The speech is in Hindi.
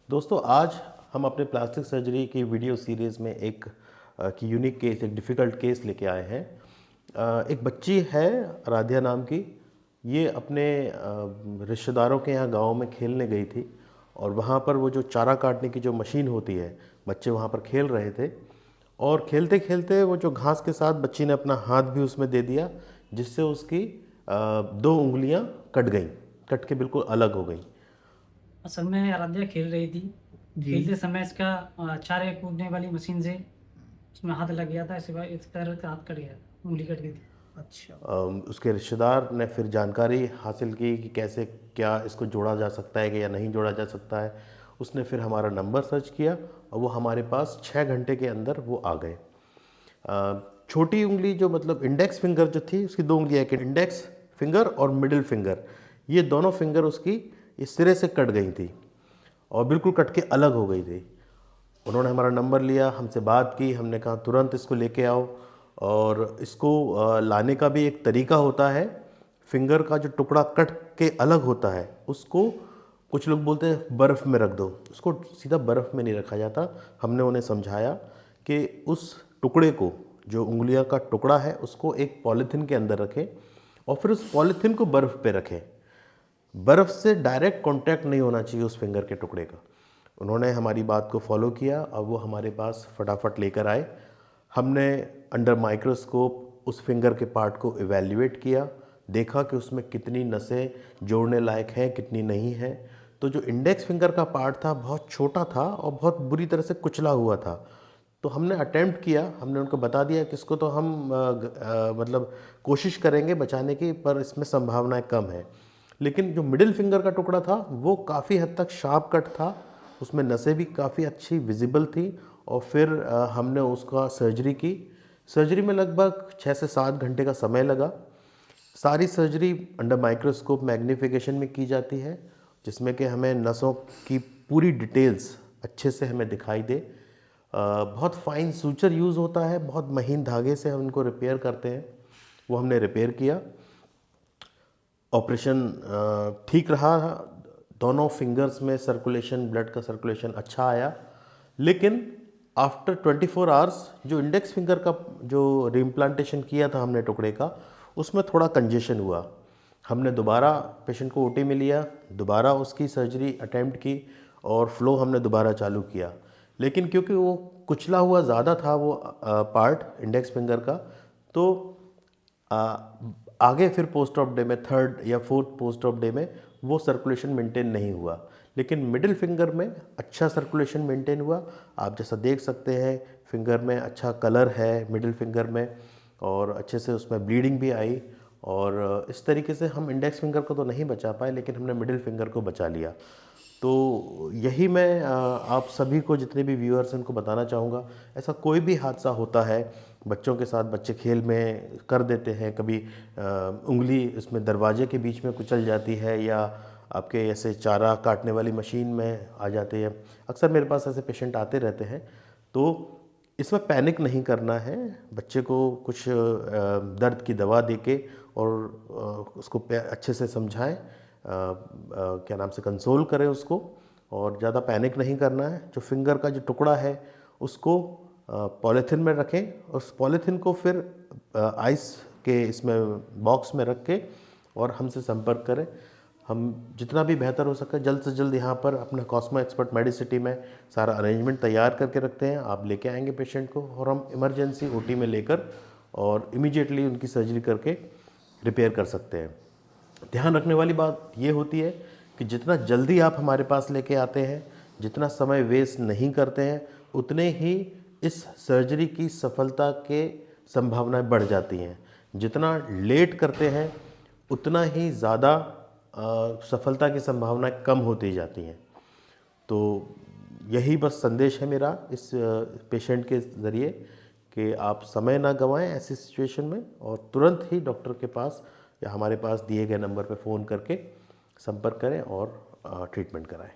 दोस्तों आज हम अपने प्लास्टिक सर्जरी की वीडियो सीरीज़ में एक की यूनिक केस, एक डिफ़िकल्ट केस लेके आए हैं। एक बच्ची है राधिया नाम की। ये अपने रिश्तेदारों के यहाँ गांव में खेलने गई थी और वहाँ पर वो जो चारा काटने की जो मशीन होती है, बच्चे वहाँ पर खेल रहे थे और खेलते खेलते वो जो घास के साथ बच्ची ने अपना हाथ भी उसमें दे दिया, जिससे उसकी दो उंगलियाँ कट गईं, कट के बिल्कुल अलग हो गई। असल में आराध्या खेल रही थी। जी। खेलते समय इसका चारे कूदने वाली मशीन से उसमें हाथ लग गया था। इस तरह से हाथ कट गया, उँगली कट गई थी। अच्छा। उसके रिश्तेदार ने फिर जानकारी हासिल की कि कैसे क्या इसको जोड़ा जा सकता है कि या नहीं जोड़ा जा सकता है। उसने फिर हमारा नंबर सर्च किया और वो हमारे पास 6 घंटे के अंदर वो आ गए। छोटी उंगली जो मतलब इंडेक्स फिंगर जो थी, उसकी दो उंगलियाँ, एक इंडेक्स फिंगर और मिडिल फिंगर, ये दोनों फिंगर उसकी इस सिरे से कट गई थी और बिल्कुल कट के अलग हो गई थी। उन्होंने हमारा नंबर लिया, हमसे बात की, हमने कहा तुरंत इसको लेके आओ। और इसको लाने का भी एक तरीका होता है। फिंगर का जो टुकड़ा कट के अलग होता है उसको कुछ लोग बोलते हैं बर्फ़ में रख दो, उसको सीधा बर्फ़ में नहीं रखा जाता। हमने उन्हें समझाया कि उस टुकड़े को, जो उंगलियां का टुकड़ा है, उसको एक पॉलीथीन के अंदर रखें और फिर उस पॉलीथीन को बर्फ़ पे रखें। बर्फ़ से डायरेक्ट कांटेक्ट नहीं होना चाहिए उस फिंगर के टुकड़े का। उन्होंने हमारी बात को फॉलो किया और वो हमारे पास फटाफट लेकर आए। हमने अंडर माइक्रोस्कोप उस फिंगर के पार्ट को इवैल्यूएट किया, देखा कि उसमें कितनी नसें जोड़ने लायक हैं, कितनी नहीं हैं। तो जो इंडेक्स फिंगर का पार्ट था बहुत छोटा था और बहुत बुरी तरह से कुचला हुआ था। तो हमने अटेम्प्ट किया, हमने उनको बता दिया कि इसको तो हम मतलब कोशिश करेंगे बचाने की, पर इसमें संभावनाएं कम है। लेकिन जो मिडिल फिंगर का टुकड़ा था वो काफ़ी हद तक शार्प कट था, उसमें नसें भी काफ़ी अच्छी विजिबल थी। और फिर हमने उसका सर्जरी की। सर्जरी में लगभग 6 से 7 घंटे का समय लगा। सारी सर्जरी अंडर माइक्रोस्कोप मैग्नीफिकेशन में की जाती है, जिसमें कि हमें नसों की पूरी डिटेल्स अच्छे से हमें दिखाई दे। बहुत फाइन सूचर यूज़ होता है, बहुत महीन धागे से हम इनको रिपेयर करते हैं। वो हमने रिपेयर किया। ऑपरेशन ठीक रहा, दोनों फिंगर्स में सर्कुलेशन, ब्लड का सर्कुलेशन अच्छा आया। लेकिन आफ्टर 24 आवर्स जो इंडेक्स फिंगर का जो रीइम्प्लांटेशन किया था हमने टुकड़े का, उसमें थोड़ा कंजेशन हुआ। हमने दोबारा पेशेंट को ओटी में लिया, दोबारा उसकी सर्जरी अटेम्प्ट की और फ्लो हमने दोबारा चालू किया। लेकिन क्योंकि वो कुचला हुआ ज़्यादा था वो पार्ट इंडेक्स फिंगर का, तो आ, आगे फिर पोस्ट ऑफ डे में, थर्ड या फोर्थ पोस्ट ऑफ डे में, वो सर्कुलेशन मेंटेन नहीं हुआ। लेकिन मिडिल फिंगर में अच्छा सर्कुलेशन मेंटेन हुआ। आप जैसा देख सकते हैं फिंगर में अच्छा कलर है मिडिल फिंगर में, और अच्छे से उसमें ब्लीडिंग भी आई। और इस तरीके से हम इंडेक्स फिंगर को तो नहीं बचा पाए, लेकिन हमने मिडिल फिंगर को बचा लिया। तो यही मैं आप सभी को, जितने भी व्यूअर्स हैं, उनको बताना चाहूँगा। ऐसा कोई भी हादसा होता है बच्चों के साथ, बच्चे खेल में कर देते हैं, कभी उंगली इसमें दरवाजे के बीच में कुचल जाती है या आपके ऐसे चारा काटने वाली मशीन में आ जाते हैं। अक्सर मेरे पास ऐसे पेशेंट आते रहते हैं। तो इसमें पैनिक नहीं करना है, बच्चे को कुछ दर्द की दवा देके और उसको अच्छे से समझाएं, क्या नाम से कंसोल करें उसको, और ज़्यादा पैनिक नहीं करना है। जो फिंगर का जो टुकड़ा है उसको पॉलीथीन में रखें, उस पॉलीथीन को फिर आइस के इसमें बॉक्स में रख के और हमसे संपर्क करें। हम जितना भी बेहतर हो सके जल्द से जल्द यहाँ पर अपने कॉस्मो एक्सपर्ट मेडिसिटी में सारा अरेंजमेंट तैयार करके रखते हैं। आप लेके आएंगे पेशेंट को और हम इमरजेंसी ओटी में लेकर और इमीडिएटली उनकी सर्जरी करके रिपेयर कर सकते हैं। ध्यान रखने वाली बात ये होती है कि जितना जल्दी आप हमारे पास लेके आते हैं, जितना समय वेस्ट नहीं करते हैं, उतने ही इस सर्जरी की सफलता के संभावनाएं बढ़ जाती हैं। जितना लेट करते हैं उतना ही ज़्यादा सफलता की संभावनाएं कम होती जाती हैं। तो यही बस संदेश है मेरा इस पेशेंट के ज़रिए कि आप समय ना गंवाएं ऐसी सिचुएशन में, और तुरंत ही डॉक्टर के पास या हमारे पास दिए गए नंबर पर फ़ोन करके संपर्क करें और ट्रीटमेंट कराएं।